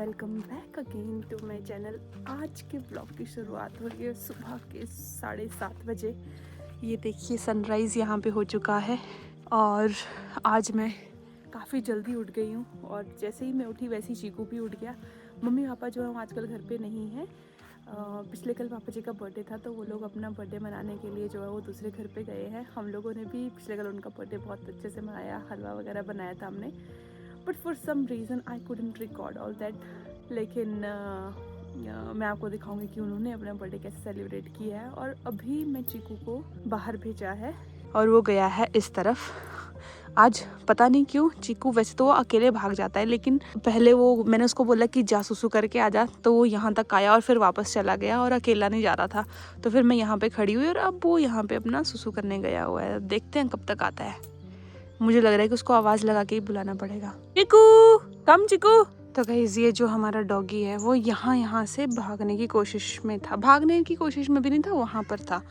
Welcome back again to my channel. आज के blog की शुरुआत हो रही है सुबह के 7:30 बजे। ये देखिए सनराइज़ यहाँ पे हो चुका है और आज मैं काफ़ी जल्दी उठ गई हूँ और जैसे ही मैं उठी वैसे ही चीकू भी उठ गया। मम्मी पापा जो है आजकल घर पे नहीं है। पिछले कल पापा जी का बर्थडे था तो वो लोग अपना बर्थडे मनाने के लिए जो है वो दूसरे घर पे गए हैं। हम लोगों ने भी पिछले कल उनका बर्थडे बहुत अच्छे से मनाया, हलवा वगैरह बनाया था हमने। But for some reason I couldn't record all that. लेकिन मैं आपको दिखाऊंगी कि उन्होंने अपना बर्थडे कैसे सेलिब्रेट किया है। और अभी मैं चीकू को बाहर भेजा है और वो गया है इस तरफ। आज पता नहीं क्यों चीकू, वैसे तो वो अकेले भाग जाता है लेकिन पहले वो मैंने उसको बोला कि जा सुसु करके आ जा, तो वो यहाँ तक आया और फिर वापस चला गया और अकेला नहीं जा रहा था। तो फिर मैं यहाँ पे खड़ी हुई और अब वो यहाँ पे अपना सुसु करने गया हुआ है। देखते हैं कब तक आता है। मुझे लग रहा है कि उसको आवाज़ लगा के ही बुलाना पड़ेगा। चिकू कम चिकू। तो गाइस ये जो हमारा डॉगी है वो यहाँ से भागने की कोशिश में था। भागने की कोशिश में भी नहीं था, वहाँ पर था।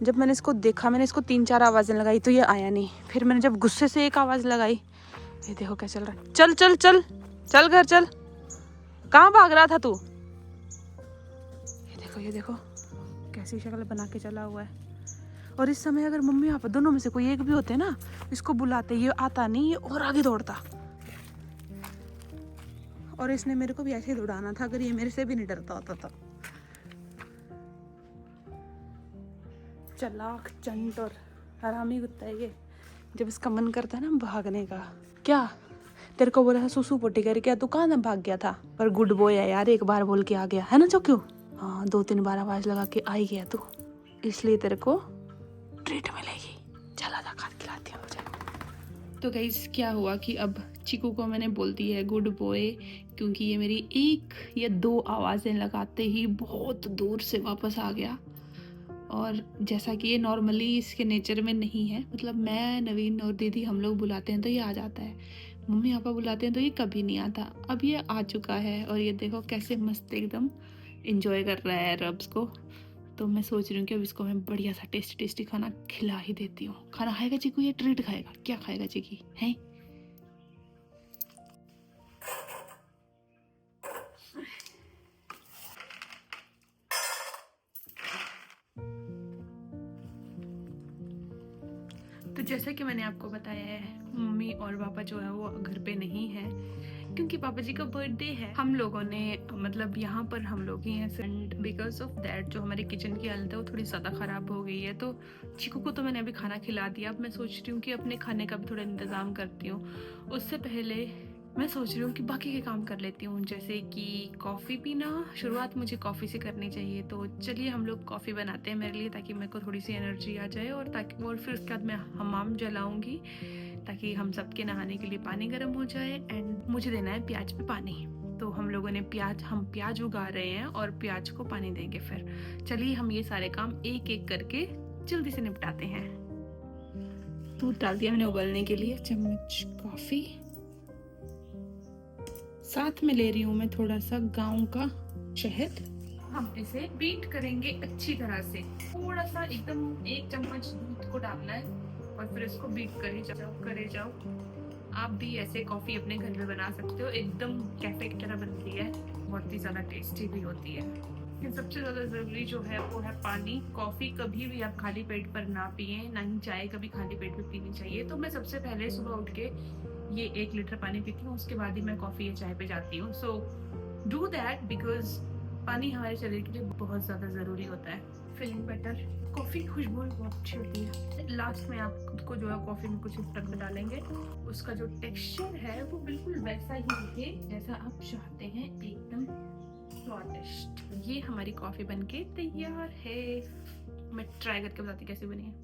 जब मैंने इसको देखा, मैंने इसको 3-4 आवाज़ें लगाई तो ये आया नहीं। फिर मैंने जब गुस्से से एक आवाज़ लगाई, ये देखो क्या चल रहा है। चल चल चल चल घर चल। कहाँ भाग रहा था तू? ये देखो कैसी शक्ल बना के चला हुआ है। और इस समय अगर मम्मी पापा दोनों में से कोई एक भी होते ना, इसको बुलाते, ये आता नहीं, ये और आगे दौड़ता। और इसने मेरे को भी ऐसे ही दौड़ाना था अगर ये मेरे से भी नहीं डरता होता तो। चालाक चंट और हरामी कुत्ता है ये। जब इसका मन करता है ना भागने का। क्या तेरे को बोला था सुसु पोटी कर, क्या तू कहाँ भाग गया था? पर गुड बॉय है यार, एक बार बोल के आ गया है ना। जो क्यों हाँ 2-3 बार आवाज लगा के आ ही गया तू, इसलिए तेरे को ट्रीट मिलेगी। चला जा, खा खिलाती हूँ मुझे। तो गाइस क्या हुआ कि अब चीकू को मैंने बोल दी है गुड बॉय, क्योंकि ये मेरी 1 या 2 आवाज़ें लगाते ही बहुत दूर से वापस आ गया। और जैसा कि ये नॉर्मली इसके नेचर में नहीं है, मतलब मैं, नवीन और दीदी हम लोग बुलाते हैं तो ये आ जाता है, मम्मी पापा बुलाते हैं तो ये कभी नहीं आता। अब ये आ चुका है और ये देखो कैसे मस्त एकदम इंजॉय कर रहा है रब्स को। तो मैं सोच रही हूँ कि अब इसको मैं बढ़िया सा टेस्टी खाना खिला ही देती हूँ। खाना खाएगा चीकू? ये ट्रीट खाएगा? क्या खाएगा चीकी है? तो जैसा कि मैंने आपको बताया है, मम्मी और पापा जो है वो घर पे नहीं है क्योंकि पापा जी का बर्थडे है। हम लोगों ने मतलब यहाँ पर हम लोग ही हैं एंड बिकॉज ऑफ दैट जो हमारे किचन की हालत है वो थोड़ी ज़्यादा ख़राब हो गई है। तो चीकू को तो मैंने अभी खाना खिला दिया। अब मैं सोच रही हूँ कि अपने खाने का भी थोड़ा इंतज़ाम करती हूँ। उससे पहले मैं सोच रही हूँ कि बाकी के काम कर लेती हूँ, जैसे कि कॉफ़ी पीना। शुरुआत मुझे कॉफ़ी से करनी चाहिए, तो चलिए हम लोग कॉफ़ी बनाते हैं मेरे लिए, ताकि मेरे को थोड़ी सी एनर्जी आ जाए। और ताकि और फिर उसके बाद मैं हमाम जलाऊंगी ताकि हम सबके नहाने के लिए पानी गर्म हो जाए। एंड मुझे देना है प्याज पे पानी, तो हम लोगों ने हम प्याज उगा रहे हैं और प्याज को पानी देंगे। फिर चलिए हम ये सारे काम एक एक करके जल्दी से निपटाते हैं। दूध डाल दिया मैंने उबलने के लिए, चम्मच कॉफ़ी, साथ में ले रही हूँ मैं थोड़ा सा गांव का शहद। हम इसे बीट करेंगे अच्छी तरह से। थोड़ा सा एकदम 1 चम्मच दूध को डालना है और फिर इसको बीट करे जाओ। आप भी ऐसे कॉफ़ी अपने घर में बना सकते हो, एकदम कैफे की तरह बनती है, बहुत ही ज़्यादा टेस्टी भी होती है। लेकिन सबसे ज़्यादा ज़रूरी जो है वो है पानी। कॉफ़ी कभी भी आप खाली पेट पर ना पिए, ना ही चाय कभी खाली पेट में पीनी चाहिए। तो मैं सबसे पहले सुबह उठ के ये 1 लीटर पानी पीती हूँ, उसके बाद ही मैं कॉफ़ी या चाय पे जाती हूँ। सो डू दैट बिकॉज पानी हमारे शरीर के लिए बहुत ज़्यादा ज़रूरी होता है। Feeling better. कॉफ़ी की खुशबू बहुत अच्छी होती है। लास्ट में आप खुद को जो है कॉफ़ी में कुछ इस तरह से डालेंगे, उसका जो टेक्सचर है वो बिल्कुल वैसा ही दिखे जैसा आप चाहते हैं, एकदम स्वादिष्ट। ये हमारी कॉफ़ी बनके तैयार है। मैं ट्राई करके बताती कैसे बनी है,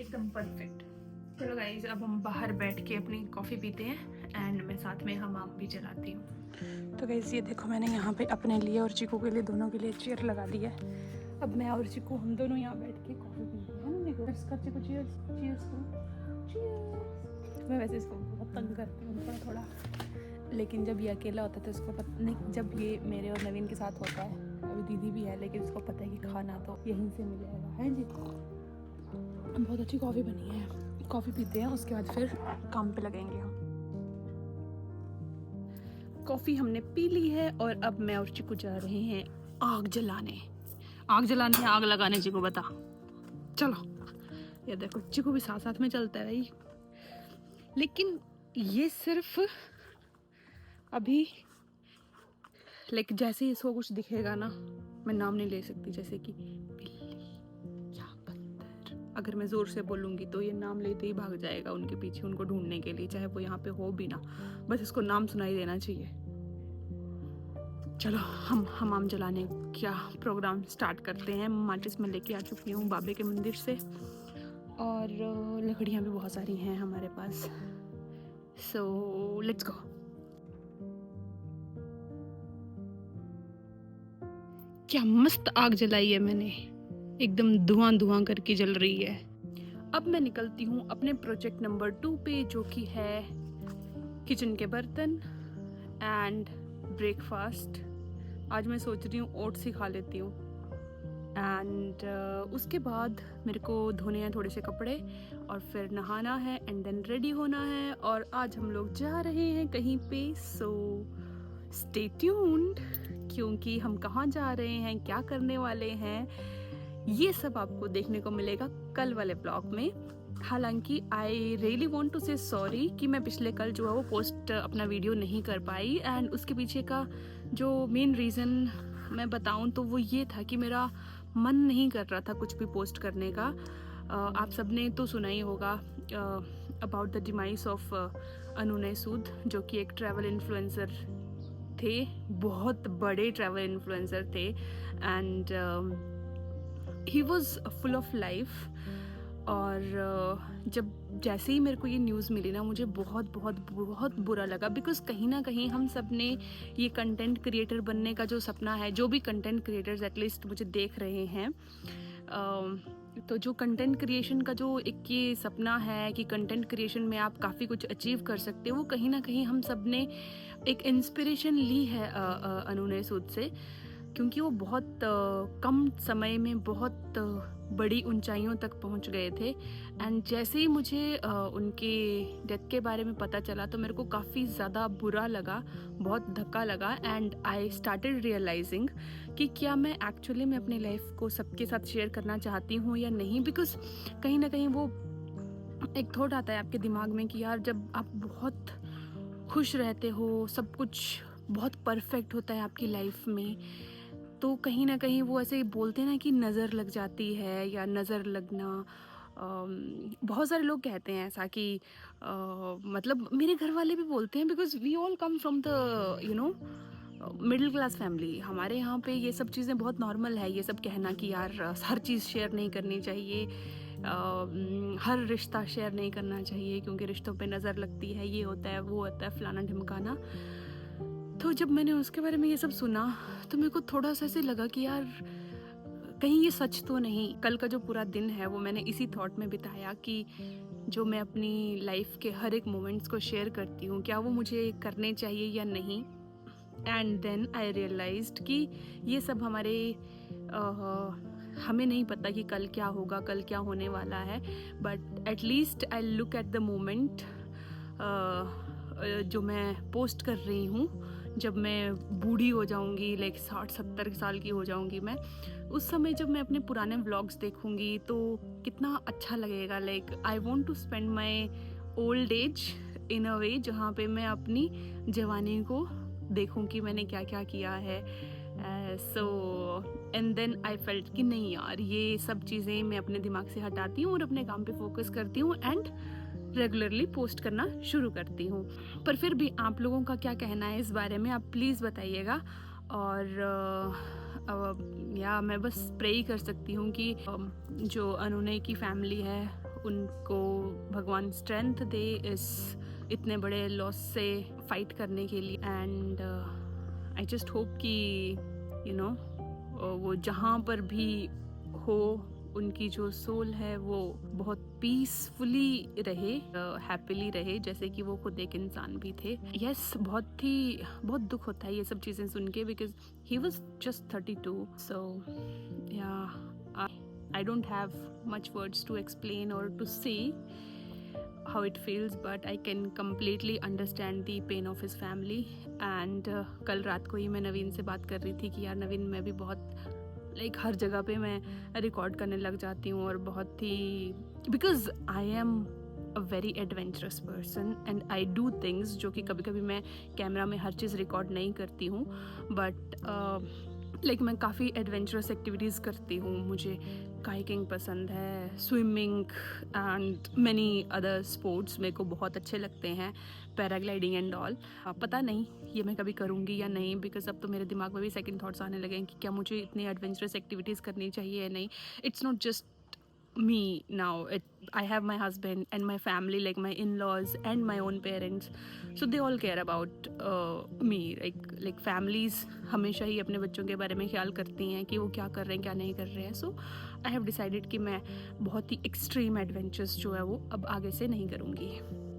एकदम परफेक्ट। चलो गाइस अब हम बाहर बैठ के अपनी कॉफ़ी पीते हैं एंड मैं साथ में हमाम भी जलाती हूँ। तो गाइस ये देखो मैंने यहाँ पे अपने लिए और चीकू के लिए, दोनों के लिए चेयर लगा दी है। अब मैं और चीकू हम दोनों यहाँ बैठ के कॉफ़ी पीते हैं ना। देखो चीकू चीयर्स चीयर्स चीयर्स। मैं वैसे इसको बहुत तंग करती हूँ थोड़ा, लेकिन जब ये अकेला होता है तो इसको पता नहीं। जब ये मेरे और नवीन के साथ होता है, अभी दीदी भी है, लेकिन उसको पता है कि खाना तो यहीं से मिलेगा, है जी। बहुत अच्छी कॉफ़ी बनी है। कॉफ़ी पीते हैं, उसके बाद फिर काम पे लगेंगे हम। कॉफ़ी हमने पी ली है और अब मैं और चिकू जा रहे हैं आग जलाने। आग जलाने, आग लगाने, चिकू बता। चलो, ये देखो चिकू भी साथ साथ में चलता है भाई। लेकिन ये सिर्फ अभी लाइक जैसे ही इसको कुछ दिखेगा ना, मैं नाम नहीं ले सकती, जैसे कि बिल्ली या बंदर, अगर मैं ज़ोर से बोलूँगी तो ये नाम लेते ही भाग जाएगा उनके पीछे, उनको ढूंढने के लिए, चाहे वो यहाँ पे हो भी ना, बस इसको नाम सुनाई देना चाहिए। चलो हम हमाम जलाने क्या प्रोग्राम स्टार्ट करते हैं। माचिस में लेके आ चुकी हूँ बाबे के मंदिर से, और लकड़ियाँ भी बहुत सारी हैं हमारे पास। So let's go. क्या मस्त आग जलाई है मैंने, एकदम धुआं धुआं करके जल रही है। अब मैं निकलती हूँ अपने प्रोजेक्ट नंबर 2 पे, जो कि है किचन के बर्तन एंड ब्रेकफास्ट। आज मैं सोच रही हूँ ओट्स ही खा लेती हूँ। एंड उसके बाद मेरे को धोने हैं थोड़े से कपड़े और फिर नहाना है एंड देन रेडी होना है, और आज हम लोग जा रहे हैं कहीं पे। सो स्टे ट्यून्ड, क्योंकि हम कहाँ जा रहे हैं, क्या करने वाले हैं, ये सब आपको देखने को मिलेगा कल वाले ब्लॉग में। हालांकि आई रियली वॉन्ट टू से सॉरी कि मैं पिछले कल जो है वो पोस्ट अपना वीडियो नहीं कर पाई, एंड उसके पीछे का जो मेन रीज़न मैं बताऊं तो वो ये था कि मेरा मन नहीं कर रहा था कुछ भी पोस्ट करने का। आप सबने तो सुना ही होगा अबाउट द डिमाइस ऑफ अनुनय सूद, जो कि एक ट्रैवल इन्फ्लुएंसर थे, बहुत बड़े ट्रैवल इन्फ्लुएंसर थे, and he was full of life. और जब जैसे ही मेरे को ये न्यूज़ मिली ना, मुझे बहुत बहुत बहुत बुरा लगा, बिकॉज़ कहीं ना कहीं हम सब ने ये कंटेंट क्रिएटर बनने का जो सपना है, जो भी कंटेंट क्रिएटर्स एटलीस्ट मुझे देख रहे हैं, तो जो कंटेंट क्रिएशन का जो एक ये सपना है कि कंटेंट क्रिएशन में आप काफ़ी कुछ अचीव कर सकते हो, वो कहीं ना कहीं हम सब ने एक इंस्पिरेशन ली है अनुनय सूद से, क्योंकि वो बहुत कम समय में बहुत बड़ी ऊंचाइयों तक पहुंच गए थे। एंड जैसे ही मुझे उनके डेथ के बारे में पता चला तो मेरे को काफ़ी ज़्यादा बुरा लगा, बहुत धक्का लगा, एंड आई स्टार्टेड रियलाइजिंग कि क्या मैं एक्चुअली में अपनी लाइफ को सबके साथ शेयर करना चाहती हूँ या नहीं। बिकॉज़ कहीं ना कहीं वो एक थॉट आता है आपके दिमाग में कि यार जब आप बहुत खुश रहते हो, सब कुछ बहुत परफेक्ट होता है आपकी लाइफ में, तो कहीं ना कहीं वो ऐसे बोलते हैं ना कि नज़र लग जाती है, या नज़र लगना, बहुत सारे लोग कहते हैं ऐसा कि मतलब मेरे घर वाले भी बोलते हैं, because we all come from the you know middle class family. हमारे यहाँ पे ये सब चीज़ें बहुत नॉर्मल है, ये सब कहना कि यार हर चीज़ शेयर नहीं करनी चाहिए, हर रिश्ता शेयर नहीं करना चाहिए क्योंकि रिश्तों पे नज़र लगती है, ये होता है वो होता है फलाना ढिमकाना। तो जब मैंने उसके बारे में ये सब सुना तो मेरे को थोड़ा सा ऐसे लगा कि यार कहीं ये सच तो नहीं। कल का जो पूरा दिन है वो मैंने इसी थॉट में बिताया कि जो मैं अपनी लाइफ के हर एक मोमेंट्स को शेयर करती हूँ, क्या वो मुझे करने चाहिए या नहीं। एंड देन आई रियलाइज्ड कि ये सब हमारे हमें नहीं पता कि कल क्या होगा, कल क्या होने वाला है, but at least I look at the moment जो मैं पोस्ट कर रही हूँ। जब मैं बूढ़ी हो जाऊँगी, लाइक 60-70 साल की हो जाऊँगी मैं, उस समय जब मैं अपने पुराने व्लॉग्स देखूँगी तो कितना अच्छा लगेगा। Like I want to spend my old age in a way जहाँ पे मैं अपनी जवानी को देखूँ कि मैंने क्या क्या किया है। So and then I felt कि नहीं यार, ये सब चीज़ें मैं अपने दिमाग से हटाती हूँ और अपने काम पे फोकस करती हूँ एंड रेगुलरली पोस्ट करना शुरू करती हूँ। पर फिर भी आप लोगों का क्या कहना है इस बारे में, आप प्लीज़ बताइएगा। और या मैं बस प्रे ही कर सकती हूँ कि जो अनुनय की फैमिली है उनको भगवान स्ट्रेंथ दे इस इतने बड़े लॉस से फाइट करने के लिए। एंड आई जस्ट होप कि यू नो वो जहाँ पर भी हो, उनकी जो सोल है वो बहुत पीसफुली रहे, हैप्पीली रहे, जैसे कि वो खुद एक इंसान भी थे। यस, बहुत दुख होता है ये सब चीज़ें सुन के, because he was just 32। So yeah I don't have much words to explain और to say, how it feels, but I can completely understand the pain of his family. And कल रात को ही मैं नवीन से बात कर रही थी कि यार नवीन, मैं भी बहुत हर जगह पे मैं रिकॉर्ड करने लग जाती हूँ और बहुत ही because I am a very adventurous person and I do things जो कि कभी कभी मैं कैमरा में हर चीज़ रिकॉर्ड नहीं करती हूँ, बट मैं काफ़ी एडवेंचरस एक्टिविटीज़ करती हूँ. मुझे काइकिंग पसंद है, swimming and many other sports मेरे को बहुत अच्छे लगते हैं, पैराग्लाइडिंग एंड ऑल. पता नहीं ये मैं कभी करूँगी या नहीं, बिकॉज अब तो मेरे दिमाग में भी सेकंड थॉट्स आने लगे हैं कि क्या मुझे इतनी एडवेंचरस एक्टिविटीज़ करनी चाहिए या नहीं. It's not just me now, I have my husband and my family, like my in-laws and my own parents, so they all care about me. like families हमेशा ही अपने बच्चों के बारे में ख्याल करती हैं कि वो क्या कर रहे हैं क्या नहीं कर रहे हैं. सो आई हैव डिसाइडेड कि मैं बहुत ही एक्सट्रीम एडवेंचर्स जो है वो अब आगे से नहीं करूँगी.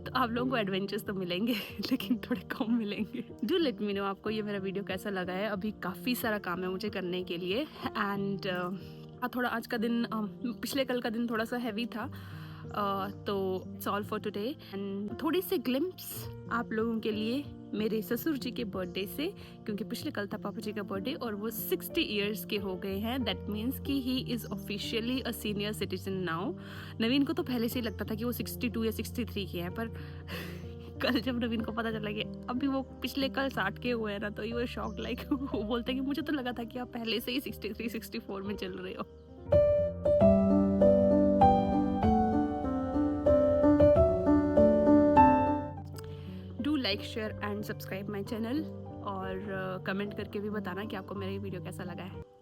तो आप लोगों को एडवेंचर्स तो मिलेंगे लेकिन थोड़े कम मिलेंगे. डू लेट मी नो आपको ये मेरा वीडियो कैसा लगा है. अभी काफ़ी सारा काम है मुझे करने के लिए एंड थोड़ा आज का दिन पिछले कल का दिन थोड़ा सा हैवी था. तो it's all for today and थोड़ी सी ग्लिम्प्स आप लोगों के लिए मेरे ससुर जी के बर्थडे से, क्योंकि पिछले कल था पापा जी का बर्थडे और वो 60 इयर्स के हो गए हैं. दैट मीन्स कि he is officially a senior citizen now. Naveen को तो पहले से ही लगता था कि वो 62 या 63 के हैं, पर कल जब नवीन को पता चला कि अभी वो पिछले कल 60 के हुए हैं ना, तो ये शॉक वो बोलते हैं कि मुझे तो लगा था कि आप पहले से ही 63-64 में चल रहे हो. Do like share and subscribe my channel और कमेंट करके भी बताना कि आपको मेरा ये वीडियो कैसा लगा है.